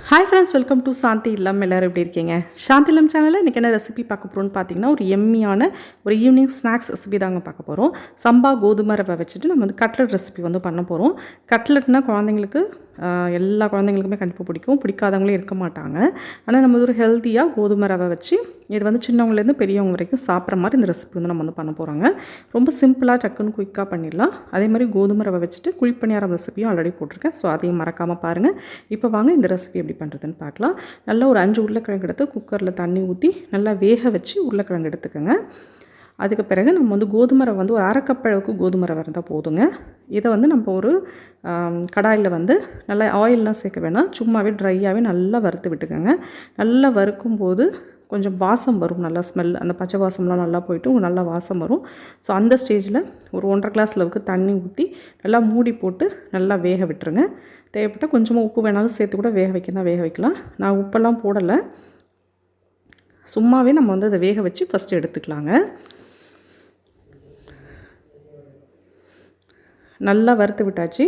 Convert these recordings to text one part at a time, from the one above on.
Hi friends, welcome to சாந்தி இல்லம். எல்லோரும் எப்படி இருக்கீங்க? சாந்தி இல்லம் சேனலில் இன்றைக்கி என்ன ரெசிபி பார்க்க போகிறோன்னு பார்த்தீங்கன்னா, ஒரு எம்மியான ஒரு ஈவினிங் ஸ்நாக்ஸ் ரெசிபி தாங்க பார்க்க போகிறோம். சம்பா கோதுமை ரவை வச்சுட்டு நம்ம வந்து கட்லட் ரெசிபி வந்து பண்ண போகிறோம். கட்லட்னால் குழந்தைங்களுக்கு எல்லா குழந்தைங்களுக்குமே கண்டிப்பாக பிடிக்கும், பிடிக்காதவங்களே இருக்க மாட்டாங்க. ஆனால் நம்ம ஒரு ஹெல்த்தியாக கோதுமை ரவை வச்சு இது வந்து சின்னவங்கலேருந்து பெரியவங்க வரைக்கும் சாப்பிட்ற மாதிரி இந்த ரெசிபி வந்து நம்ம வந்து பண்ண போகிறோங்க. ரொம்ப சிம்பிளாக டக்குன்னு குயிக்காக பண்ணிடலாம். அதே மாதிரி கோதுமை ரவை வச்சுட்டு குழிப்பணியாரம் ரெசிபியும் ஆல்ரெடி போட்டிருக்கேன். ஸோ அதையும் மறக்காமல் பாருங்கள். இப்போ வாங்க இந்த ரெசிபி எப்படி பண்ணுறதுன்னு பார்க்கலாம். நல்லா ஒரு 5 உருளைக்கிழங்கு எடுத்து குக்கரில் தண்ணி ஊற்றி நல்லா வேக வச்சு உருளைக்கிழங்கு எடுத்துக்கோங்க. அதுக்கு பிறகு நம்ம வந்து கோதுமை ரவை வந்து ஒரு 1/2 கப் அளவுக்கு கோதுமை ரவை இருந்தால் போதுங்க. இதை வந்து நம்ம ஒரு கடாயில் வந்து நல்லா ஆயிலெலாம் சேர்க்க வேணாம், சும்மாவே ட்ரையாகவே நல்லா வறுத்து விட்டுக்கோங்க. நல்லா வறுக்கும்போது கொஞ்சம் வாசம் வரும், நல்லா ஸ்மெல், அந்த பச்சை வாசம்லாம் நல்லா போய்ட்டு நல்லா வாசம் வரும். ஸோ அந்த ஸ்டேஜில் ஒரு 1.5 கிளாஸ் அளவுக்கு தண்ணி ஊற்றி நல்லா மூடி போட்டு நல்லா வேக விட்டுருங்க. தேவைப்பட்டால் கொஞ்சமாக உப்பு வேணாலும் சேர்த்து கூட வேக வைக்கலாம். நான் உப்பெல்லாம் போடலை, சும்மாவே நம்ம வந்து அதை வேக வச்சு ஃபஸ்ட்டு எடுத்துக்கலாங்க. நல்லா வறுத்து விட்டாச்சு.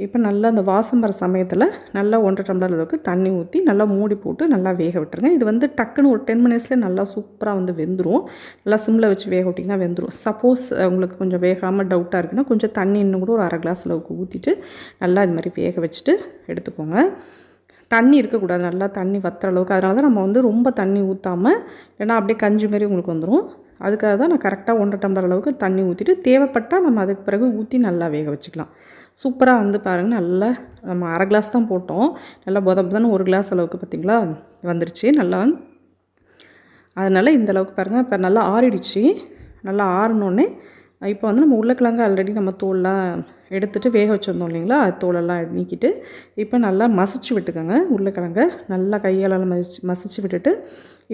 இப்போ நல்லா அந்த வாசம் வர சமயத்தில் நல்லா 1.5 டம்ளர் அளவுக்கு தண்ணி ஊற்றி நல்லா மூடி போட்டு நல்லா வேக விட்டுருங்க. இது வந்து டக்குன்னு ஒரு 10 மினிட்ஸ்லேயே நல்லா சூப்பராக வந்து வெந்துடும். நல்லா சிம்மில் வச்சு வேக விட்டிங்கன்னா வெந்துடும். சப்போஸ் உங்களுக்கு கொஞ்சம் வேகாமல் டவுட்டாக இருக்குன்னா கொஞ்சம் தண்ணி இன்னும் கூட ஒரு 1/2 கிளாஸ் அளவுக்கு ஊற்றிட்டு நல்லா இது மாதிரி வேக வச்சுட்டு எடுத்துக்கோங்க. தண்ணி இருக்கக்கூடாது, நல்லா தண்ணி வத்துற அளவுக்கு. அதனால தான் நம்ம வந்து ரொம்ப தண்ணி ஊற்றாமல், ஏன்னா அப்படியே கஞ்சி மாரி உங்களுக்கு வந்துடும். அதுக்காக தான் நான் கரெக்டாக 1.5 டம்ளர் அளவுக்கு தண்ணி ஊற்றிட்டு தேவைப்பட்டால் நம்ம அதுக்கு பிறகு ஊற்றி நல்லா வேக வச்சுக்கலாம். சூப்பராக வந்து பாருங்கள், நல்லா நம்ம 1/2 கிளாஸ் தான் போட்டோம், நல்லா பொதன்னு 1 கிளாஸ் அளவுக்கு பார்த்திங்களா வந்துருச்சு நல்லா. அதனால் இந்த அளவுக்கு பாருங்கள். இப்போ நல்லா ஆறிடுச்சு. நல்லா ஆறினோடனே இப்போ வந்து நம்ம உருளைக்கிழங்கு ஆல்ரெடி நம்ம தோலெலாம் எடுத்துகிட்டு வேக வச்சுருந்தோம் இல்லைங்களா, அது தோலெல்லாம் நீக்கிட்டு இப்போ நல்லா மசிச்சு விட்டுக்கோங்க. உருளைக்கிழங்கை நல்லா கையால் மசிச்சு விட்டுட்டு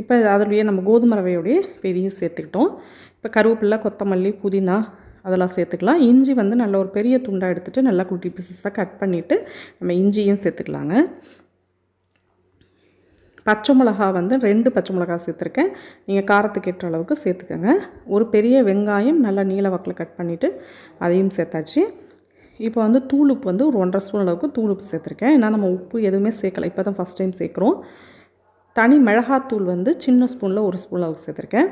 இப்போ அதோடைய நம்ம கோதுமை ரவையோடைய இதையும் சேர்த்துக்கிட்டோம். இப்போ கருவேப்பிலை, கொத்தமல்லி, புதினா அதெல்லாம் சேர்த்துக்கலாம். இஞ்சி வந்து நல்ல ஒரு பெரிய துண்டாக எடுத்துகிட்டு நல்லா குட்டி பீசஸாக கட் பண்ணிவிட்டு நம்ம இஞ்சியும் சேர்த்துக்கலாங்க. பச்சை மிளகா வந்து 2 பச்சை மிளகா சேர்த்துருக்கேன், நீங்கள் காரத்துக்கு ஏற்ற அளவுக்கு சேர்த்துக்கோங்க. ஒரு பெரிய வெங்காயம் நல்லா நீல வாக்கில் கட் பண்ணிவிட்டு அதையும் சேர்த்தாச்சு. இப்போ வந்து தூளுப்பு வந்து ஒரு 1.5 ஸ்பூன் அளவுக்கு தூளுப்பு சேர்த்துருக்கேன். ஏன்னா நம்ம உப்பு எதுவுமே சேர்க்கலை, இப்போ தான் ஃபஸ்ட் டைம் சேர்க்குறோம். தனி மிளகாத்தூள் வந்து சின்ன ஸ்பூனில் 1 ஸ்பூன் அளவுக்கு சேர்த்துருக்கேன்.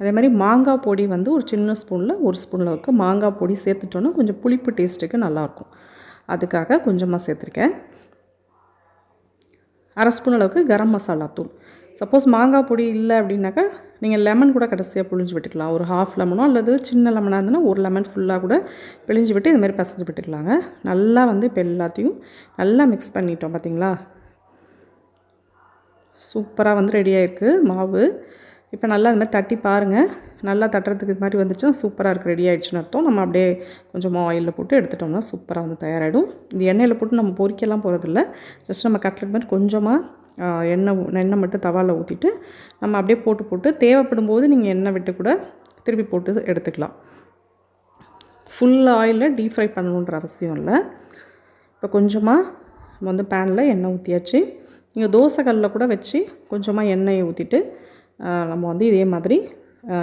அதே மாதிரி மாங்காய் பொடி வந்து ஒரு சின்ன ஸ்பூனில் 1 ஸ்பூன் அளவுக்கு மாங்காய் பொடி சேர்த்துட்டோன்னா கொஞ்சம் புளிப்பு டேஸ்ட்டுக்கு நல்லாயிருக்கும், அதுக்காக கொஞ்சமாக சேர்த்துருக்கேன். 1/2 ஸ்பூன் அளவுக்கு கரம் மசாலா தூள். சப்போஸ் மாங்காய் பொடி இல்லை அப்படின்னாக்கா நீங்கள் லெமன் கூட கடைசியாக புழிஞ்சு விட்டுக்கலாம். ஒரு 1/2 லெமனோ அல்லது சின்ன லெமனாக இருந்ததுன்னா 1 லெமன் ஃபுல்லாக கூட பிழிஞ்சு விட்டு இதுமாதிரி பசைஞ்சு விட்டுக்கலாங்க. நல்லா வந்து இப்போ எல்லாத்தையும் நல்லா மிக்ஸ் பண்ணிட்டோம் பார்த்திங்களா. சூப்பராக வந்து ரெடி ஆகிருக்கு மாவு. இப்போ நல்லா இது மாதிரி தட்டி பாருங்கள், நல்லா தட்டுறதுக்கு இது மாதிரி வந்துச்சுன்னா சூப்பராக இருக்குது, ரெடி ஆகிடுச்சுன்னு அர்த்தம். நம்ம அப்படியே கொஞ்சமாக ஆயிலில் போட்டு எடுத்துட்டோம்னா சூப்பராக வந்து தயாராகிடும். இந்த எண்ணெயில் போட்டு நம்ம பொரிக்கலாம் போகிறதில்ல, ஜஸ்ட் நம்ம கட்லட் மாதிரி கொஞ்சமாக எண்ணெய் மட்டும் தவாவில் ஊற்றிட்டு நம்ம அப்படியே போட்டு தேவைப்படும் போது நீங்கள் எண்ணெய் விட்டு கூட திருப்பி போட்டு எடுத்துக்கலாம். ஃபுல் ஆயிலில் டீப் ஃப்ரை பண்ணணுன்ற அவசியம் இல்லை. இப்போ கொஞ்சமாக நம்ம வந்து பேனில் எண்ணெய் ஊற்றியாச்சு. நீங்கள் தோசை கல்லில் கூட வச்சு கொஞ்சமாக எண்ணெயை ஊற்றிட்டு நம்ம வந்து இதே மாதிரி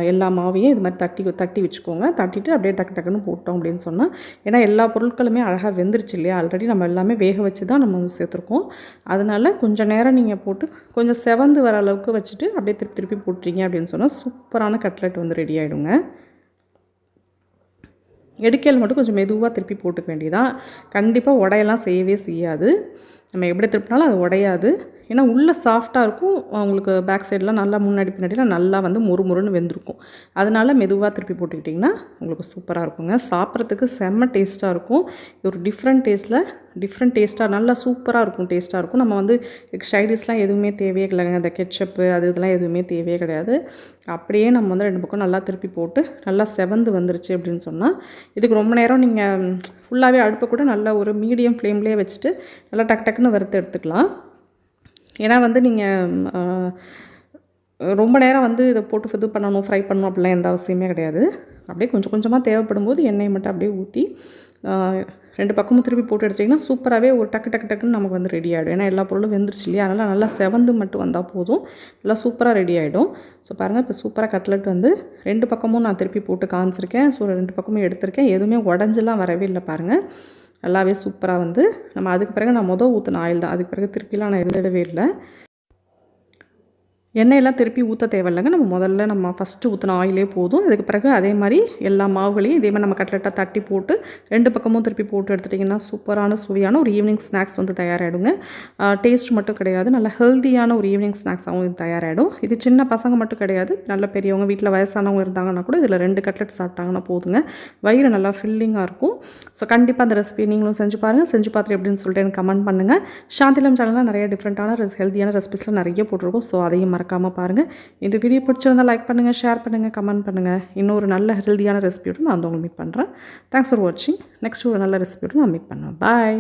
எல்லா மாவையும் இது மாதிரி தட்டி வச்சுக்கோங்க. தட்டிட்டு அப்படியே டக்குன்னு போட்டோம் அப்படின்னு சொன்னால், ஏன்னா எல்லா பொருட்களுமே அழகாக வெந்துருச்சு இல்லையா, ஆல்ரெடி நம்ம எல்லாமே வேக வச்சு தான் நம்ம வந்து சேர்த்துருக்கோம். அதனால் கொஞ்சம் நேரம் நீங்கள் போட்டு கொஞ்சம் செவந்து வர அளவுக்கு வச்சுட்டு அப்படியே திருப்பி போட்டுறீங்க அப்படின்னு சொன்னால் சூப்பரான கட்லெட் வந்து ரெடி ஆகிடுங்க. எடுக்கையில் மட்டும் கொஞ்சம் மெதுவாக திருப்பி போட்டுக்க வேண்டியதான். கண்டிப்பாக உடையெல்லாம் செய்யவே செய்யாது, நம்ம எப்படி திருப்பினாலும் அது உடையாது. ஏன்னா உள்ளே சாஃப்டாக இருக்கும், உங்களுக்கு பேக் சைடெலாம் நல்லா பின்னாடிலாம் நல்லா வந்து முறுமுறுன்னு வெந்திருக்கும். அதனால் மெதுவாக திருப்பி போட்டுக்கிட்டிங்கன்னா உங்களுக்கு சூப்பராக இருக்குங்க. சாப்பிட்றதுக்கு செம்ம டேஸ்ட்டாக இருக்கும். ஒரு டிஃப்ரெண்ட் டேஸ்ட்டாக நல்லா சூப்பராக இருக்கும், டேஸ்ட்டாக இருக்கும். நம்ம வந்து சைடிஷ்லாம் எதுவுமே தேவையே இல்லைங்க, அந்த கெட்சப்பு இதெல்லாம் எதுவுமே தேவையே கிடையாது. அப்படியே நம்ம வந்து 2 பக்கம் நல்லா திருப்பி போட்டு நல்லா செவந்து வந்துருச்சு அப்படின்னு சொன்னால், இதுக்கு ரொம்ப நேரம் நீங்கள் ஃபுல்லாகவே அடுப்பை கூட நல்லா ஒரு மீடியம் ஃப்ளேம்லேயே வச்சுட்டு நல்லா டக்குன்னு வறுத்து எடுத்துக்கலாம். ஏன்னா வந்து நீங்கள் ரொம்ப நேரம் வந்து இதை போட்டு இது பண்ணணும், ஃப்ரை பண்ணணும் அப்படிலாம் எந்த அவசியமே கிடையாது. அப்படியே கொஞ்சமாக தேவைப்படும் போது எண்ணெயை மட்டும் அப்படியே ஊற்றி 2 பக்கமும் திருப்பி போட்டு எடுத்திங்கன்னா சூப்பராகவே ஒரு டக்குன்னு நமக்கு வந்து ரெடி ஆகிடும். ஏன்னா எல்லா பொருளும் வெந்துருச்சு இல்லையா, அதனால் நல்லா செவந்து மட்டும் வந்தால் போதும், நல்லா சூப்பராக ரெடி ஆகிடும். ஸோ பாருங்கள், இப்போ சூப்பராக கட்லெட் வந்து 2 பக்கமும் நான் திருப்பி போட்டு காமிச்சிருக்கேன். ஸோ 2 பக்கமும் எடுத்திருக்கேன், எதுவுமே உடஞ்செல்லாம் வரவே இல்லை பாருங்கள். நல்லாவே சூப்பராக வந்து நம்ம அதுக்கு பிறகு நான் ஊற்றின ஆயில் தான். அதுக்கு பிறகு திருப்பிலாம் நான் எழுதவே இல்லை. எண்ணெயெல்லாம் திருப்பி ஊற்ற தேவையில்லைங்க. நம்ம முதல்ல நம்ம ஃபஸ்ட்டு ஊற்றின ஆயிலே போதும். அதுக்கு பிறகு அதே மாதிரி எல்லா மாவுகளையும் இதே மாதிரி நம்ம கட்லெட்டாக தட்டி போட்டு 2 பக்கமும் திருப்பி போட்டு எடுத்துட்டிங்கன்னா சூப்பரான சுவையான ஒரு ஈவினிங் ஸ்நாக்ஸ் வந்து தயாராகிடுங்க. டேஸ்ட் மட்டும் கிடையாது, நல்ல ஹெல்த்தியான ஒரு ஈவினிங் ஸ்நாக்ஸாகவும் இது தயாராகிடும். இது சின்ன பசங்க மட்டும் கிடையாது, நல்ல பெரியவங்க வீட்டில் வயசானவங்க இருந்தாங்கன்னா கூட இதில் 2 கட்லெட் சாப்பிட்டாங்கன்னா போதுங்க. வயிறு நல்லா ஃபில்லிங்காக இருக்கும். ஸோ கண்டிப்பாக அந்த ரெசிபி நீங்களும் செஞ்சு பாருங்கள். செஞ்சு பார்த்துட்டு எப்படின்னு சொல்லிட்டு எனக்கு கமெண்ட் பண்ணுங்கள். சாந்திலம் சேனலில் நிறைய டிஃப்ரெண்ட்டான ஹெல்த்தியான ரெசிபிஸ்லாம் நிறைய போட்டிருக்கோம். ஸோ அதையும் மறக்காமல் பாருங்கள். இந்த வீடியோ பிடிச்சிருந்தால் லைக் பண்ணுங்கள், ஷேர் பண்ணுங்கள், கமெண்ட் பண்ணுங்கள். இன்னொரு நல்ல ஹெல்த்தியான ரெசிபியோடு நான் வந்து உங்களை மீட் பண்ணுறேன். தேங்க்ஸ் ஃபார் வாட்சிங். நெக்ஸ்ட் ஒரு நல்ல ரெசிபியோடு நான் மீட் பண்ணுவேன். பாய்.